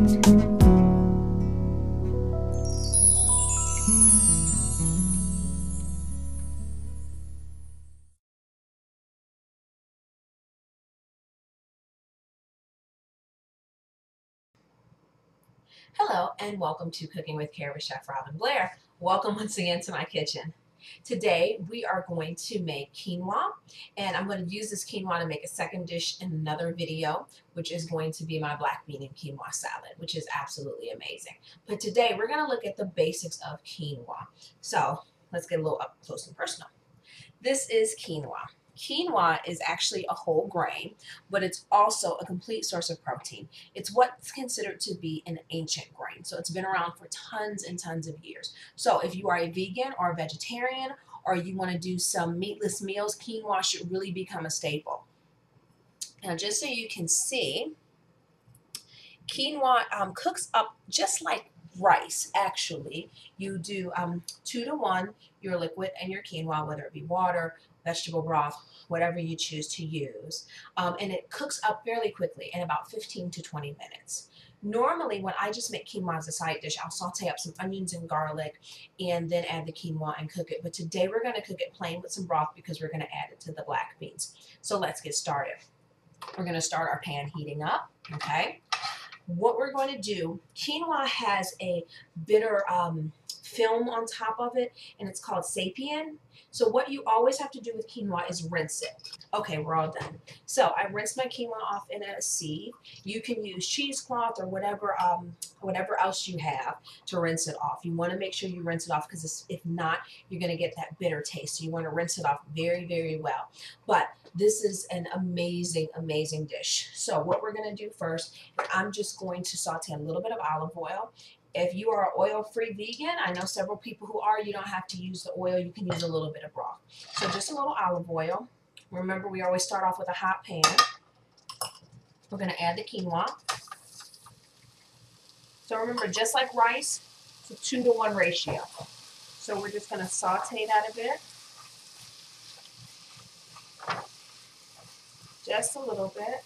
Hello and welcome to Cooking with Care with Chef Robin Blair. Welcome once again to my kitchen. Today we are going to make quinoa, and I'm going to use this quinoa to make a second dish in another video, which is going to be my black bean and quinoa salad, which is absolutely amazing. But today we're going to look at the basics of quinoa. So let's get a little up close and personal. This is quinoa. Quinoa is actually a whole grain, but it's also a complete source of protein. It's what's considered to be an ancient grain. So it's been around for tons and tons of years. So if you are a vegan or a vegetarian, or you want to do some meatless meals, quinoa should really become a staple. Now, just so you can see, quinoa cooks up just like rice. Actually, you do 2 to 1 your liquid and your quinoa, whether it be water, vegetable broth, whatever you choose to use, and it cooks up fairly quickly in about 15 to 20 minutes. Normally, when I just make quinoa as a side dish, I'll saute up some onions and garlic and then add the quinoa and cook it. But today we're going to cook it plain with some broth because we're going to add it to the black beans. So let's get started. We're going to start our pan heating up, okay? What we're going to do, quinoa has a bitter film on top of it, and it's called sapien. So what you always have to do with quinoa is rinse it. Okay, we're all done. So I rinsed my quinoa off in a sieve. You can use cheesecloth or whatever else you have to rinse it off. You want to make sure you rinse it off because if not, you're going to get that bitter taste. So you want to rinse it off very, very well. But this is an amazing, amazing dish. So what we're going to do first, I'm just going to saute a little bit of olive oil. If you are oil-free vegan, I know several people who are, you don't have to use the oil. You can use a little bit of broth. So just a little olive oil. Remember, we always start off with a hot pan. We're going to add the quinoa. So remember, just like rice, it's a 2 to 1 ratio. So we're just going to saute that a bit. Just a little bit.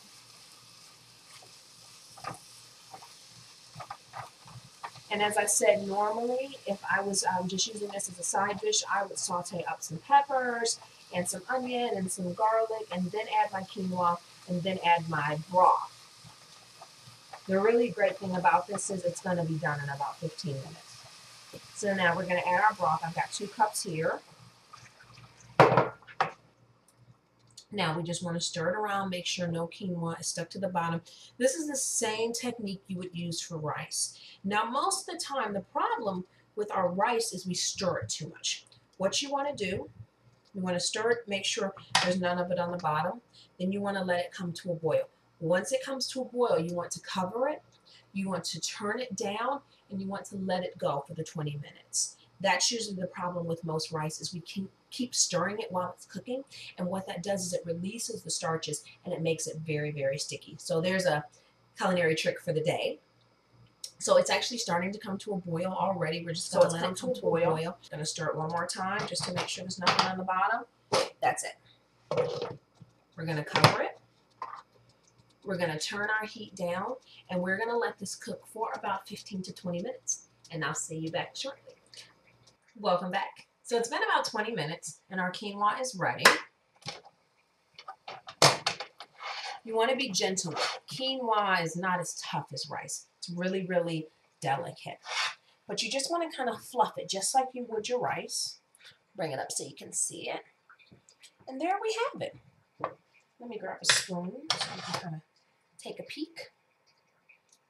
And as I said, normally, if I was just using this as a side dish, I would saute up some peppers and some onion and some garlic and then add my quinoa and then add my broth. The really great thing about this is it's going to be done in about 15 minutes. So now we're going to add our broth. I've got 2 cups here. Now we just want to stir it around, make sure no quinoa is stuck to the bottom. This is the same technique you would use for rice. Now most of the time the problem with our rice is we stir it too much. What you want to do, you want to stir it, make sure there's none of it on the bottom. Then you want to let it come to a boil. Once it comes to a boil, you want to cover it, you want to turn it down, and you want to let it go for the 20 minutes. That's usually the problem with most rice is we can keep stirring it while it's cooking, and what that does is it releases the starches and it makes it very, very sticky. So there's a culinary trick for the day. So it's actually starting to come to a boil already. We're just going to let it come to a boil. Going to stir it one more time just to make sure there's nothing on the bottom. That's it. We're going to cover it. We're going to turn our heat down, and we're going to let this cook for about 15 to 20 minutes, and I'll see you back shortly. Welcome back. So it's been about 20 minutes and our quinoa is ready. You want to be gentle. Quinoa is not as tough as rice. It's really, really delicate. But you just want to kind of fluff it just like you would your rice. Bring it up so you can see it. And there we have it. Let me grab a spoon so you can kind of take a peek.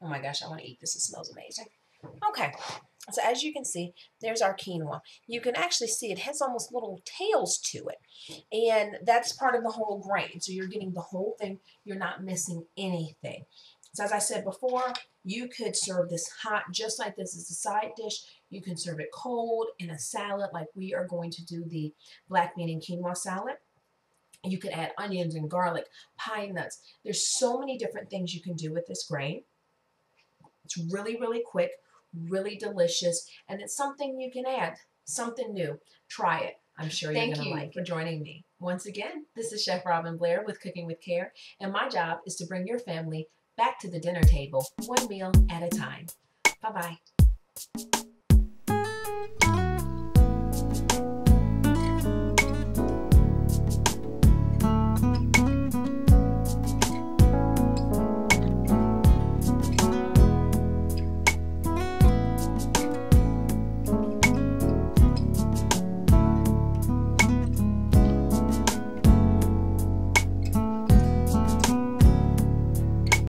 Oh my gosh, I want to eat this. It smells amazing. Okay, so as you can see, there's our quinoa. You can actually see it has almost little tails to it, and that's part of the whole grain. So you're getting the whole thing. You're not missing anything. So as I said before, you could serve this hot, just like this as a side dish. You can serve it cold in a salad, like we are going to do the black bean and quinoa salad. You could add onions and garlic, pine nuts. There's so many different things you can do with this grain. It's really, really quick, really delicious, and it's something you can add, something new. Try it. I'm sure you're going to like it. Thank you for joining me. Once again, this is Chef Robin Blair with Cooking with Care, and my job is to bring your family back to the dinner table, one meal at a time. Bye-bye.